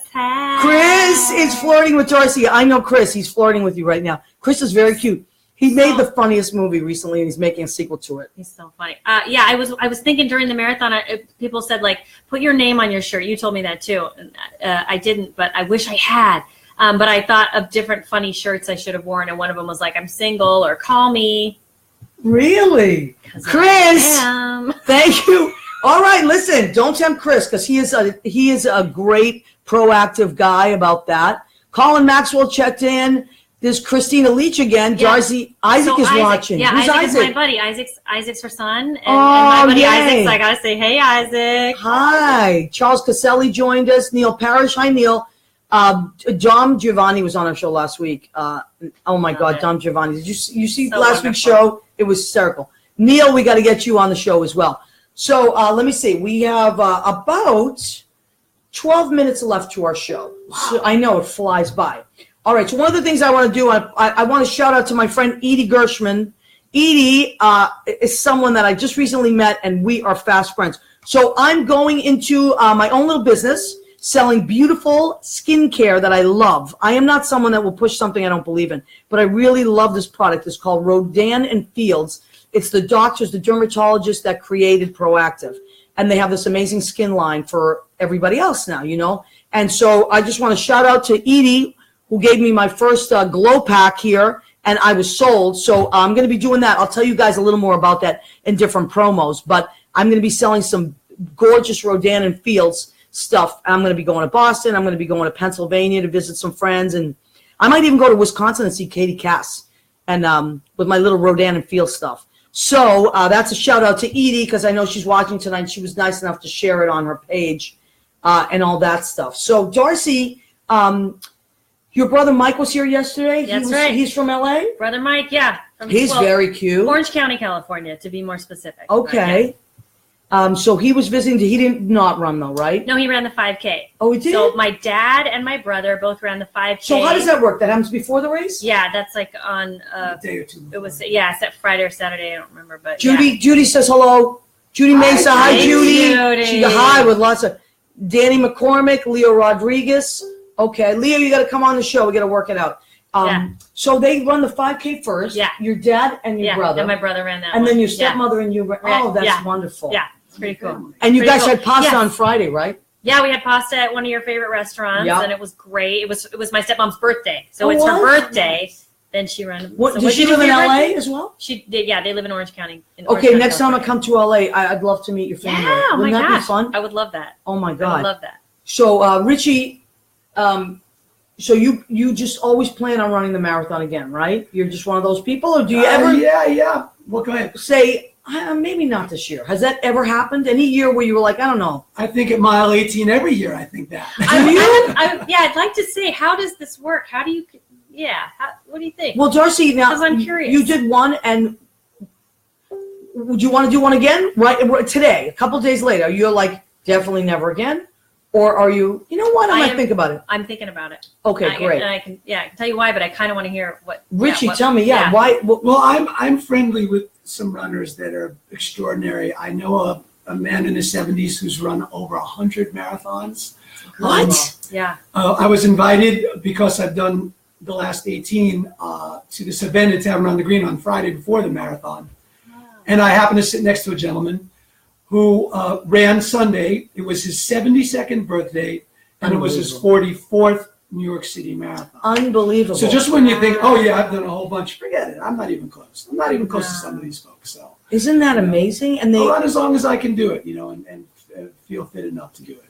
Chris is flirting with Darcy. I know Chris. He's flirting with you right now. Chris is very cute. He made the funniest movie recently, and he's making a sequel to it. He's so funny. I was thinking during the marathon, people said, put your name on your shirt. You told me that, too. I didn't, but I wish I had. But I thought of different funny shirts I should have worn, and one of them was I'm single, or call me. Really? Chris, thank you. All right, listen, don't tempt Chris, because he is a great, proactive guy about that. Colin Maxwell checked in. There's Christina Leach again. Yeah. Darcy, Isaac is watching. Yeah, who's Isaac is my buddy. Isaac's her son. And my buddy Isaac, so I got to say, hey, Isaac. Hi. Charles Caselli joined us. Neil Parrish. Hi, Neil. Dom Giovanni was on our show last week. Oh, my God, Dom Giovanni. Did you see last week's show? It was hysterical. Neil, we got to get you on the show as well. So let me see. We have about 12 minutes left to our show. Wow. So I know it flies by. All right, so one of the things I want to do, I want to shout out to my friend Edythe Gershman. Edythe is someone that I just recently met, and we are fast friends. So I'm going into my own little business, selling beautiful skincare that I love. I am not someone that will push something I don't believe in, but I really love this product. It's called Rodan and Fields. It's the doctors, the dermatologists that created Proactive. And they have this amazing skin line for everybody else now, And so I just want to shout out to Edythe, who gave me my first glow pack here, and I was sold. So I'm going to be doing that. I'll tell you guys a little more about that in different promos. But I'm going to be selling some gorgeous Rodan and Fields stuff. I'm going to be going to Boston. I'm going to be going to Pennsylvania to visit some friends. And I might even go to Wisconsin and see Katie Cass and with my little Rodan and Fields stuff. So that's a shout out to Edythe, because I know she's watching tonight. She was nice enough to share it on her page and all that stuff. So Darcy, your brother Mike was here yesterday. That's right. He's from LA? Brother Mike, yeah. He's very cute. Orange County, California, to be more specific. Okay. So he was visiting. He did not run, though, right? No, he ran the 5K. Oh, he did? So my dad and my brother both ran the 5K. So how does that work? That happens before the race? Yeah, that's on a day or two. It was, it's Friday or Saturday. I don't remember. But Judy says hello. Judy Mesa. Hi, Judy. She got hi with lots of Danny McCormick, Leo Rodriguez. Okay, Leo, you got to come on the show. We got to work it out. So they run the 5K first. Yeah. Your dad and your brother. And my brother ran that. And then your stepmother and you. Oh, that's wonderful. Yeah, it's pretty cool. And you guys had pasta on Friday, right? Yeah, we had pasta at one of your favorite restaurants, and it was great. It was my stepmom's birthday, so it's her birthday. Then she ran. Does she live in LA as well? She did. Yeah, they live in Orange County. Next time I come to LA, I'd love to meet your family. Yeah, Wouldn't that be fun? I would love that. Oh my God, I would love that. So Richie, so you just always plan on running the marathon again, right? You're just one of those people, or do you ever? Yeah. Well, go ahead. Say maybe not this year. Has that ever happened? Any year where you were like, I don't know? I think at mile 18 every year. I think that. I'd like to say, how does this work? How do you? Yeah. What do you think? Well, Darcy, now because I'm curious. You did one, and would you want to do one again? Right today, a couple days later, you're like, definitely never again. Or are you, what, I might think about it. I'm thinking about it. Okay, great. I can tell you why, but I kind of want to hear what. Richie, tell me, why? Well, I'm friendly with some runners that are extraordinary. I know a man in his 70s who's run over 100 marathons. What? Yeah. I was invited because I've done the last 18 to this event at Tavern on the Green on Friday before the marathon. And I happened to sit next to a gentleman who ran Sunday. It was his 72nd birthday, and it was his 44th New York City marathon. Unbelievable. So just when you think, oh yeah, I've done a whole bunch, forget it. I'm not even close. I'm not even close to some of these folks. So isn't that amazing? And I'll run as long as I can do it, and feel fit enough to do it,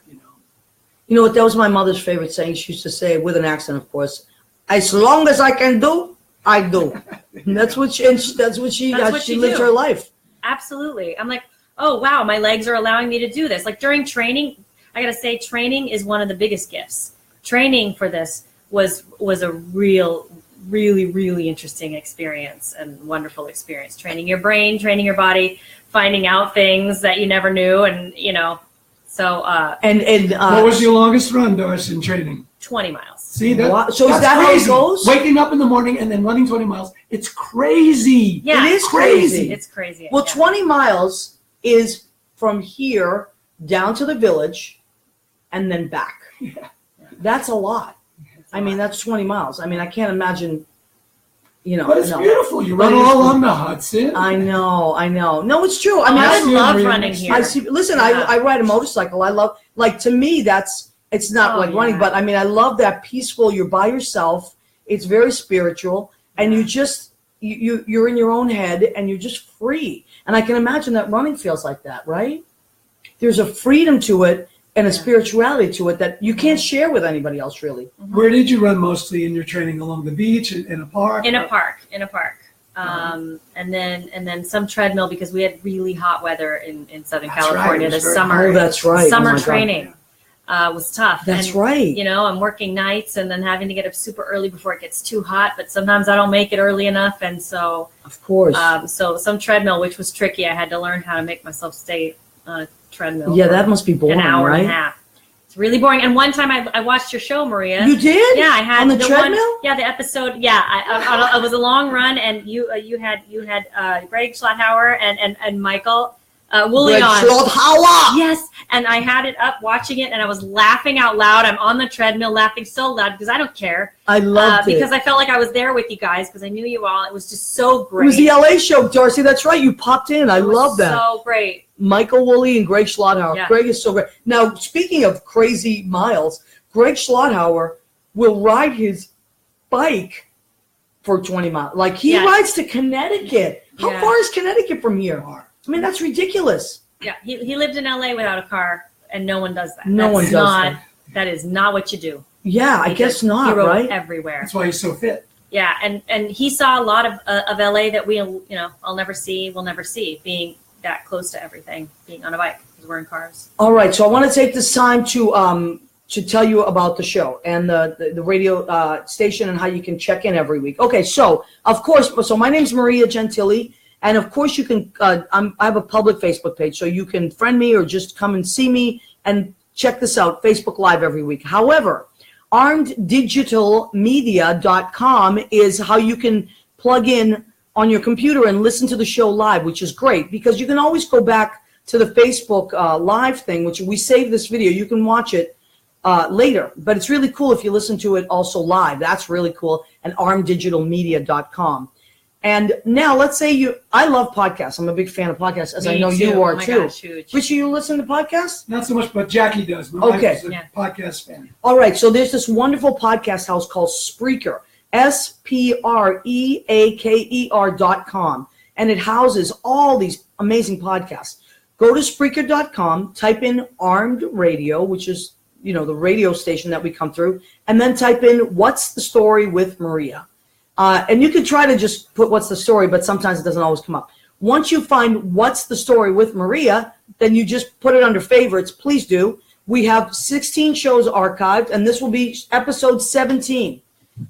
You know what? That was my mother's favorite saying. She used to say, with an accent, of course, "As long as I can do, I do." That's what she lived her life. Absolutely. I'm like, oh wow, my legs are allowing me to do this. Like during training, I gotta say, training is one of the biggest gifts. Training for this was a really interesting experience and wonderful experience. Training your brain, training your body, finding out things that you never knew, and so. What was your longest run, Darcy, in training? 20 miles. See that? So is that crazy. how it goes? Waking up in the morning and then running 20 miles. It's crazy. Yeah, it is crazy. It's crazy. Well, 20 miles is from here down to the village and then back. Yeah. That's a lot. I mean, that's 20 miles. I mean, I can't imagine, But it's beautiful. You run all along the Hudson. I know. No, it's true. I mean, I love running here. Listen, I ride a motorcycle. I love, to me, it's not like running, but I mean, I love that peaceful, you're by yourself. It's very spiritual. And you just, you're in your own head and you're just free. And I can imagine that running feels like that, right? There's a freedom to it and a spirituality to it that you can't share with anybody else, really. Where did you run mostly in your training? Along the beach, in a park? In a park. And then some treadmill because we had really hot weather in Southern California this summer. Oh, that's right. Summer training was tough. That's right. I'm working nights and then having to get up super early before it gets too hot. But sometimes I don't make it early enough, and so of course. So some treadmill, which was tricky. I had to learn how to make myself stay on a treadmill. Yeah, that must be boring, an hour right? and a half. It's really boring. And one time I watched your show, Maria. You did? Yeah, I had on the treadmill. The episode. Yeah, it was a long run, and you had Greg Schlotthauer and Michael Woolley on. Schlotthauer. Yes, and I had it up watching it, and I was laughing out loud. I'm on the treadmill laughing so loud because I don't care. I loved it because I felt like I was there with you guys because I knew you all. It was just so great. It was the LA show, Darcy. That's right. You popped in. I love that. So great. Michael Woolley and Greg Schlotthauer. Yeah. Greg is so great. Now, speaking of crazy miles, Greg Schlotthauer will ride his bike for 20 miles. Like, he rides to Connecticut. How far is Connecticut from here? I mean, that's ridiculous. Yeah, he lived in LA without a car, and no one does that. No one does that. That is not what you do. Yeah, I guess not, he rode right? everywhere. That's why he's so fit. Yeah, and he saw a lot of LA that I'll never see, we'll never see, being that close to everything, being on a bike because we're in cars. All right, so I want to take this time to tell you about the show and the radio station and how you can check in every week. Okay, so of course, my name's Maria Gentile, and of course you can. I have a public Facebook page, so you can friend me or just come and see me and check this out. Facebook Live every week. However, armeddigitalmedia.com is how you can plug in on your computer and listen to the show live, which is great because you can always go back to the Facebook live thing, which we save this video. You can watch it later, but it's really cool if you listen to it also live. That's really cool. And armeddigitalmedia.com. And now let's say I love podcasts. I'm a big fan of podcasts, as I know you are too. Gosh, huge. Richie, you listen to podcasts? Not so much, but Jackie does. My wife is a podcast fan. All right. So there's this wonderful podcast house called Spreaker. Spreaker.com, and it houses all these amazing podcasts. Go to Spreaker.com, type in Armed Radio, which is the radio station that we come through, and then type in What's the Story with Maria. And you can try to just put What's the Story, but sometimes it doesn't always come up. Once you find What's the Story with Maria, then you just put it under favorites. Please do. We have 16 shows archived, and this will be episode 17.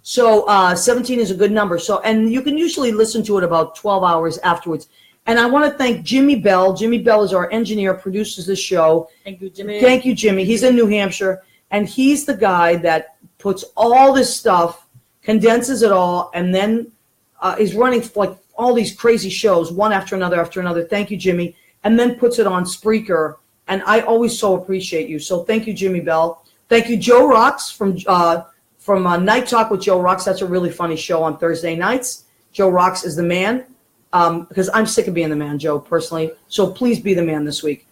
So 17 is a good number. And you can usually listen to it about 12 hours afterwards. And I want to thank Jimmy Bell. Jimmy Bell is our engineer, produces the show. Thank you, Jimmy. Thank you, Jimmy. He's in New Hampshire, and he's the guy that puts all this stuff, condenses it all, and then is running like all these crazy shows, one after another after another. Thank you, Jimmy. and then puts it on Spreaker. And I always so appreciate you. So thank you, Jimmy Bell. Thank you, Joe Rocks from Night Talk with Joe Rocks. That's a really funny show on Thursday nights. Joe Rocks is the man, because I'm sick of being the man, Joe, personally. So please be the man this week.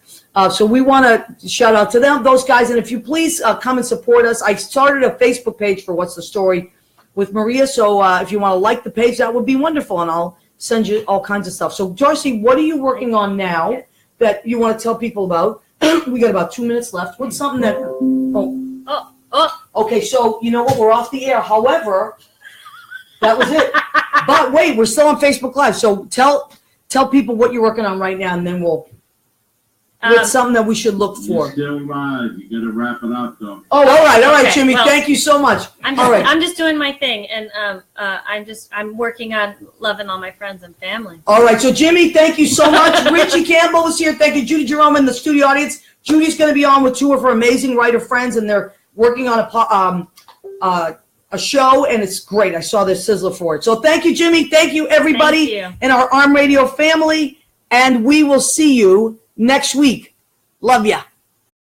So we want to shout out to those guys. And if you please come and support us. I started a Facebook page for What's the Story with Maria. So if you want to like the page, that would be wonderful. And I'll send you all kinds of stuff. So, Darcy, what are you working on now that you want to tell people about? We got about 2 minutes left. What's something that... Okay, so you know what? We're off the air. However, that was it. But wait, we're still on Facebook Live. So tell people what you're working on right now, and then we'll... What's something that we should look for? Still right. You got to wrap it up, though. Oh, all right, okay, Jimmy. Well, thank you so much. I'm just doing my thing, and I'm working on loving all my friends and family. All right, so Jimmy, thank you so much. Richie Campbell is here. Thank you, Judy Jerome in the studio audience. Judy's going to be on with two of her amazing writer friends, and they're working on a show, and it's great. I saw their sizzler for it. So thank you, Jimmy. Thank you, everybody in our ARM Radio family, and we will see you next week. Love ya.